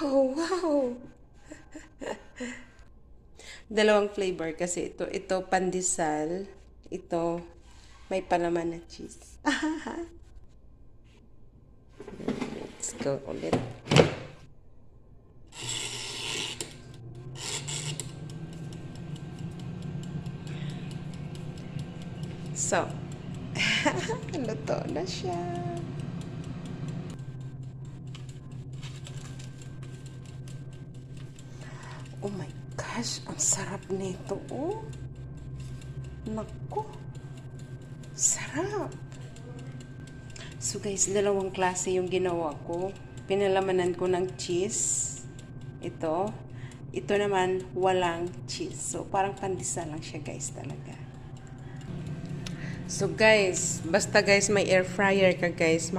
Wow, wow. Dalawang flavor kasi ito. Ito pandesal. Ito may palaman na cheese. Let's go ulit. So, luto na siya. Oh my gosh, ang sarap nito, oh. Naku, sarap. So guys, dalawang klase yung ginawa ko. Pinalamanan ko ng cheese. Ito. Ito naman, walang cheese. So, parang pandesal lang siya guys talaga. So guys, basta guys may air fryer ka guys,